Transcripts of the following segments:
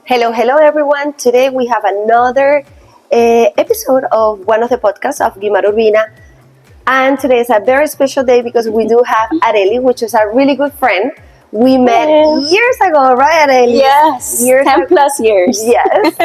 Hello everyone. Today we have another episode of one of the podcasts of Guimar Urbina. And today is a very special day because we do have Arelis, which is a really good friend. We met years ago, right, Arelis? Yes, 10 plus years. Yes.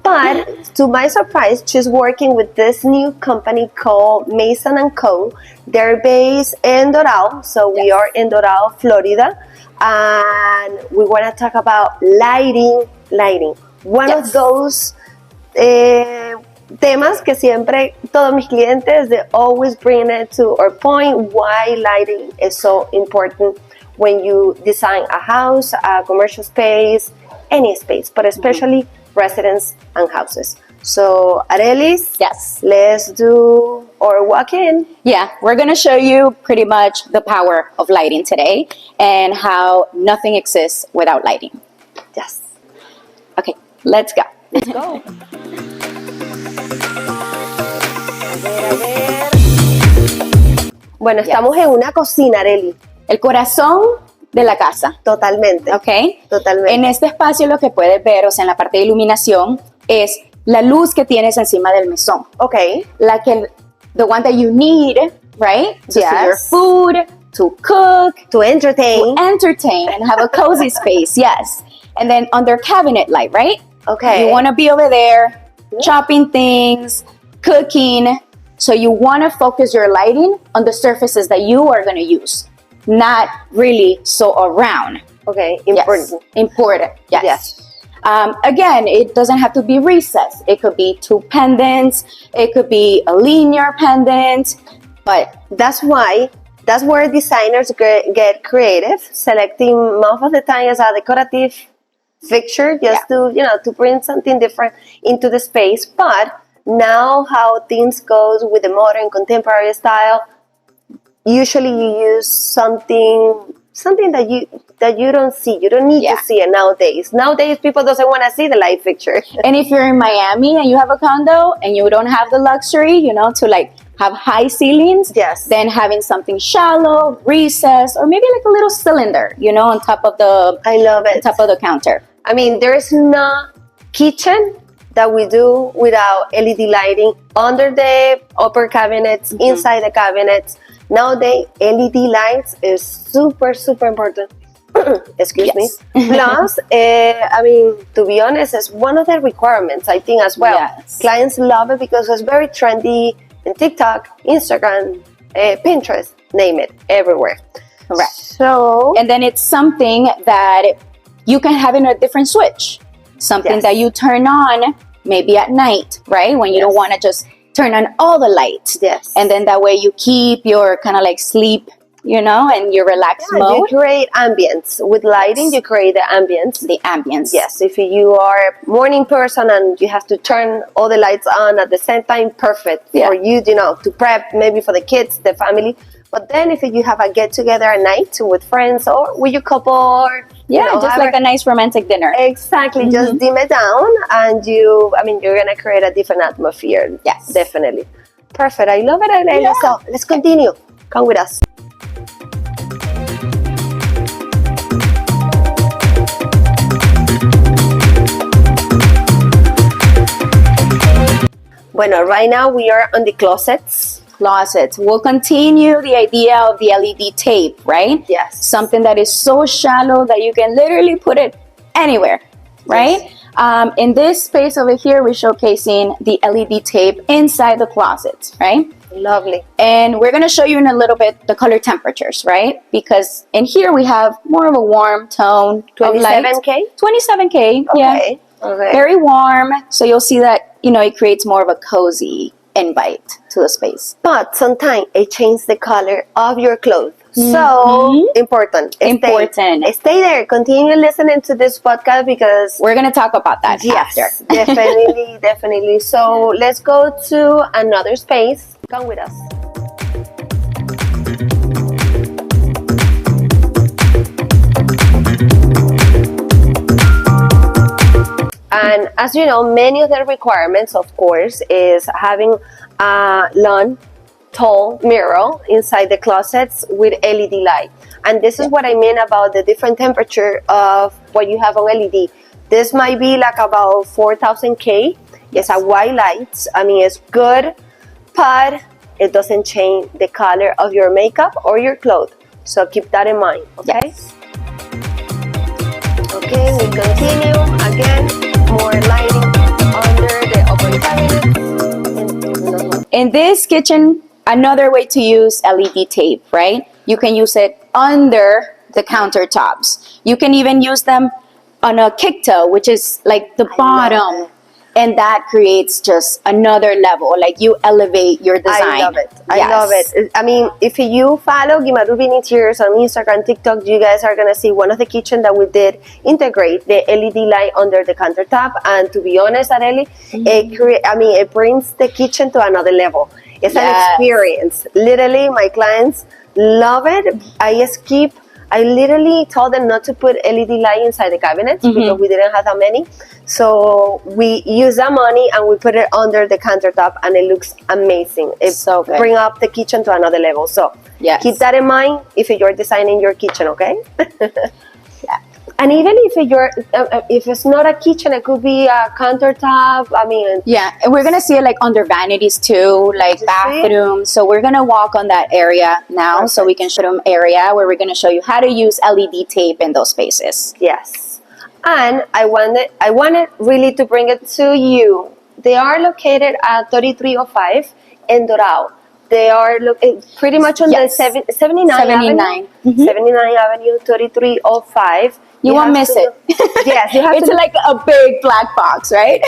But to my surprise, she's working with this new company called Maison Co. They're based in Doral, so we are in Doral, Florida. And we want to talk about lighting. One of those temas que siempre todos mis clientes, they always bring it to our point why lighting is so important when you design a house, a commercial space, any space, but especially residence and houses. So, Arelis, let's do or walk in. Yeah, we're going to show you pretty much the power of lighting today and how nothing exists without lighting. Yes. Okay, let's go. Let's go. A ver. Bueno, estamos en una cocina, Arelis. El corazón de la casa. Totalmente. Ok. Totalmente. En este espacio lo que puedes ver, o sea, en la parte de iluminación, es la luz que tienes encima del mesón. Okay. The one that you need, right? To see your food, to cook, to entertain and have a cozy space. Yes. And then under cabinet light, right? Okay. You want to be over there chopping things, cooking. So you want to focus your lighting on the surfaces that you are going to use, not really so around. Okay. Important. Yes. Important. Yes. Again, it doesn't have to be recessed. It could be two pendants. It could be a linear pendant. But that's where designers get creative, selecting most of the time as a decorative fixture just to bring something different into the space. But now how things goes with the modern contemporary style, usually you use something that you don't see. You don't need to see it nowadays. Nowadays, people doesn't want to see the light fixture. And if you're in Miami and you have a condo and you don't have the luxury, to like have high ceilings, then having something shallow, recessed, or maybe like a little cylinder, on top of the top of the counter. I mean, there is no kitchen that we do without LED lighting under the upper cabinets, inside the cabinets. Nowadays, LED lights is super, super important. Excuse me. Plus, to be honest, it's one of the requirements, I think, as well. Yes. Clients love it because it's very trendy in TikTok, Instagram, Pinterest, name it, everywhere. Correct. So, and then it's something that you can have in a different switch. Something that you turn on maybe at night, right? When you don't want to just turn on all the lights. Yes. And then that way you keep your kind of like sleep, and your relaxed mode. You create ambience. With lighting, you create the ambience. The ambience. Yes. If you are a morning person and you have to turn all the lights on at the same time, perfect for you, to prep maybe for the kids, the family. But then if you have a get-together at night with friends or with your couple or... just like a nice romantic dinner. Exactly. Just dim it down and you're going to create a different atmosphere. Yes. Definitely. Perfect. I love it. Yeah. So let's continue. Come with us. Bueno, right now we are on the closets. We'll continue the idea of the LED tape, right? Yes. Something that is so shallow that you can literally put it anywhere, right? Yes. In this space over here, we're showcasing the LED tape inside the closets, right? Lovely. And we're going to show you in a little bit the color temperatures, right? Because in here we have more of a warm tone. 27K? 27K, Okay. Very warm. So you'll see that, it creates more of a cozy invite to the space. But sometimes it changes the color of your clothes. So important. Stay there. Continue listening to this podcast because we're going to talk about that after. Definitely. So let's go to another space. Come with us. And as you know, many of the requirements, of course, is having a long, tall mirror inside the closets with LED light. And this is what I mean about the different temperature of what you have on LED. This might be like about 4,000K. It's a white light. I mean, it's good, but it doesn't change the color of your makeup or your clothes. So keep that in mind, okay? Yes. Okay, we continue. Again, more lighting under the open cabinet. In this kitchen, another way to use LED tape, right? You can use it under the countertops. You can even use them on a kicktail, which is like the bottom. And that creates just another level. Like you elevate your design. I love it. I love it. I mean, if you follow Guimar Urbina Interiors on Instagram, TikTok, you guys are going to see one of the kitchen that we did integrate the LED light under the countertop. And to be honest, Arelis, it brings the kitchen to another level. It's an experience. Literally, my clients love it. I literally told them not to put LED light inside the cabinets because we didn't have that many. So we use that money and we put it under the countertop, and it looks amazing. It so good. Bring up the kitchen to another level. So keep that in mind if you're designing your kitchen, okay? And even if it's not a kitchen, it could be a countertop. I mean, and we're gonna see it like under vanities too, like bathrooms. So we're gonna walk on that area now, so we can show them area where we're gonna show you how to use LED tape in those spaces. Yes, and I wanted really to bring it to you. They are located at 3305 in Doral. They are pretty much on the 79 Avenue. 79 Avenue, 3305. You won't miss it. Yes, you have it's like a big black box, right?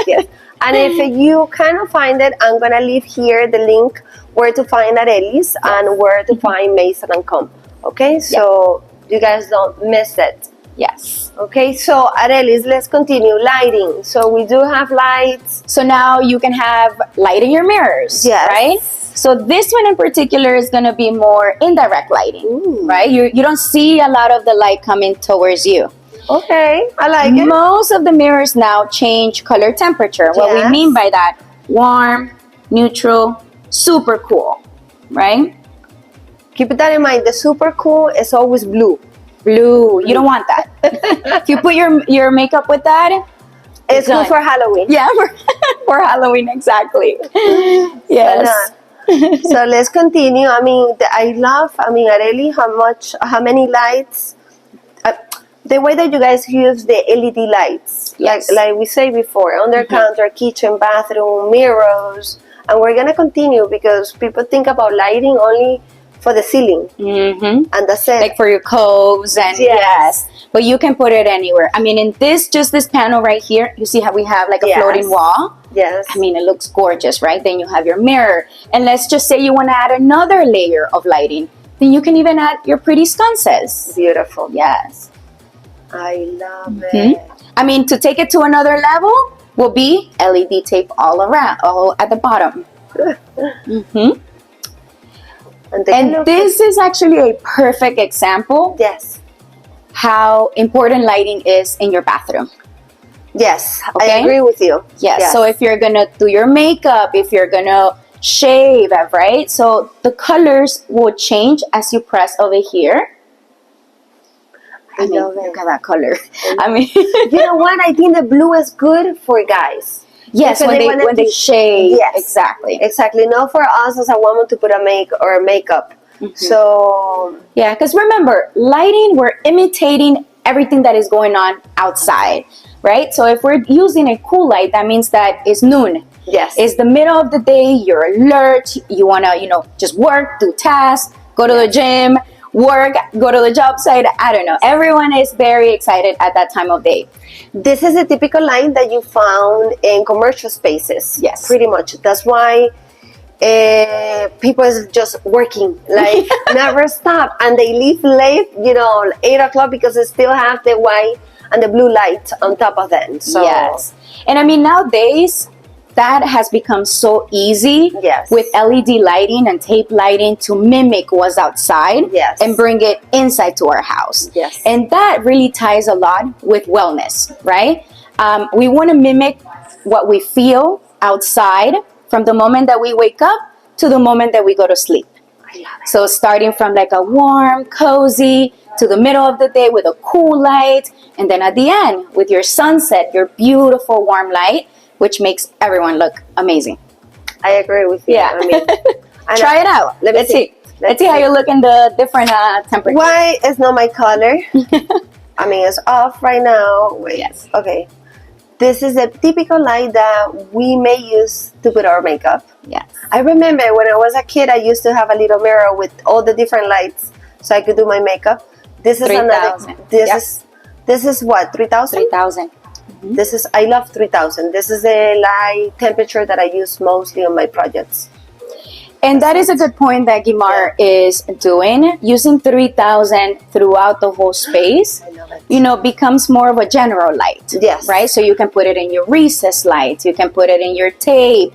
Yes. And if you cannot find it, I'm going to leave here the link where to find Arelis and where to find Maison Co. Okay, so you guys don't miss it. Yes. Okay, so Arelis, let's continue. Lighting. So we do have lights. So now you can have light in your mirrors, right? So this one in particular is going to be more indirect lighting, right? You don't see a lot of the light coming towards you. Okay, I like it. Most of the mirrors now change color temperature. What we mean by that, warm, neutral, super cool, right? Keep that in mind. The super cool is always blue. Blue. You don't want that. If you put your makeup with that, it's good for Halloween. Yeah, for Halloween, exactly. Yes. So let's continue. I mean, Arelis, how many lights? The way that you guys use the LED lights, like we say before, under counter, kitchen, bathroom, mirrors, and we're gonna continue because people think about lighting only for the ceiling, and that's it. Like for your coves and but you can put it anywhere. I mean, in this panel right here, you see how we have like a floating wall. Yes. I mean, it looks gorgeous, right? Then you have your mirror. And let's just say you want to add another layer of lighting. Then you can even add your pretty sconces. Beautiful. Yes. I love it. I mean, to take it to another level will be LED tape all around, all at the bottom. And this is actually a perfect example. Yes. How important lighting is in your bathroom. Yes, okay? I agree with you. Yes. So if you're gonna do your makeup, if you're gonna shave, right? So the colors will change as you press over here. I mean, look at that color. I mean, you know what? I think the blue is good for guys. Yes, when they shave. Yes, exactly. Not for us as a woman to put a makeup. So yeah, because remember, lighting, we're imitating everything that is going on outside, right? So if we're using a cool light, that means that it's noon. Yes, it's the middle of the day. You're alert. You wanna, just work, do tasks, go to the gym, work, go to the job site. I don't know. Everyone is very excited at that time of day. This is a typical light that you found in commercial spaces. Yes, pretty much. That's why people is just working, like never stop, and they leave late, 8 o'clock because they still have the white and the blue light on top of them. So yes, and I mean nowadays that has become so easy with LED lighting and tape lighting to mimic what's outside and bring it inside to our house. Yes. And that really ties a lot with wellness, right? We want to mimic what we feel outside from the moment that we wake up to the moment that we go to sleep. So starting from like a warm, cozy, to the middle of the day with a cool light, and then at the end with your sunset, your beautiful warm light, which makes everyone look amazing. I agree with you. Yeah. I mean, try it out. Let's see. Let's see how you look in the different temperatures. Why is not my color? I mean, it's off right now. Wait. Yes. Okay. This is a typical light that we may use to put our makeup. Yes. I remember when I was a kid, I used to have a little mirror with all the different lights so I could do my makeup. This is 3,000. This is what, 3,000? 3,000. This is, I love 3,000. This is the light temperature that I use mostly on my projects. And that is a good point that Guimar is doing. Using 3,000 throughout the whole space, I love it. you know, becomes more of a general light. Yes. Right? So you can put it in your recess lights, you can put it in your tape,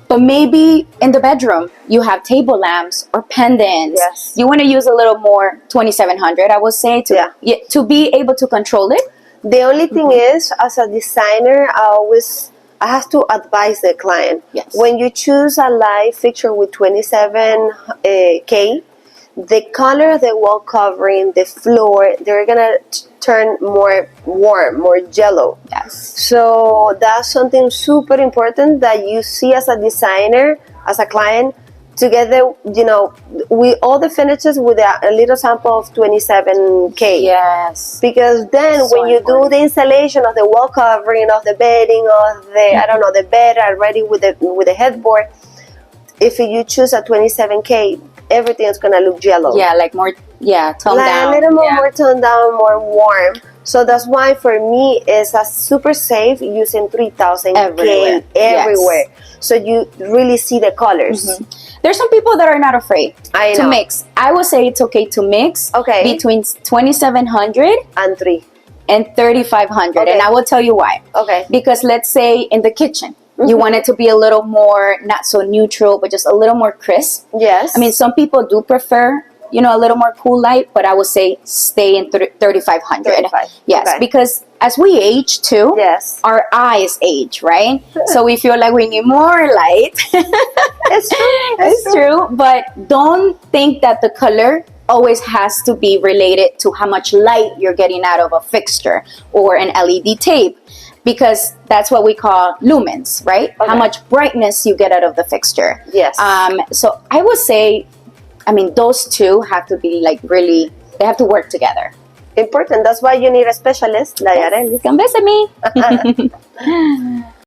but maybe in the bedroom you have table lamps or pendants. Yes. You want to use a little more 2,700, I would say, to be able to control it. The only thing is, as a designer, I have to advise the client. Yes. When you choose a light fixture with 27K, the color of the wall covering, the floor, they're gonna turn more warm, more yellow. Yes. So that's something super important that you see as a designer, as a client, to get the, you know, all the finishes with a little sample of 27K. Yes. Because then So when you do the installation of the wall covering, of the bedding, of the, I don't know, the bed already with the headboard, if you choose a 27K, everything is going to look yellow. Yeah, like more, toned down. A little more toned down, more warm. So that's why for me it's a super safe using 3,000K everywhere. Yes. So you really see the colors. There's some people that are not afraid to mix. I would say it's okay to mix between 2,700 and 3,500. And I will tell you why. Okay. Because let's say in the kitchen, you want it to be a little more, not so neutral, but just a little more crisp. Yes. I mean, some people do prefer, you know, a little more cool light, but I would say stay in 3,500. 35. Yes, Okay. because as we age too, Yes. our eyes age, right? So we feel like we need more light. It's true. It's true, but don't think that the color always has to be related to how much light you're getting out of a fixture or an LED tape, because that's what we call lumens, right? Okay. How much brightness you get out of the fixture. Yes. So I would say, I mean, those two have to be like really, they have to work together. Important. That's why you need a specialist like Arelis. Come visit me.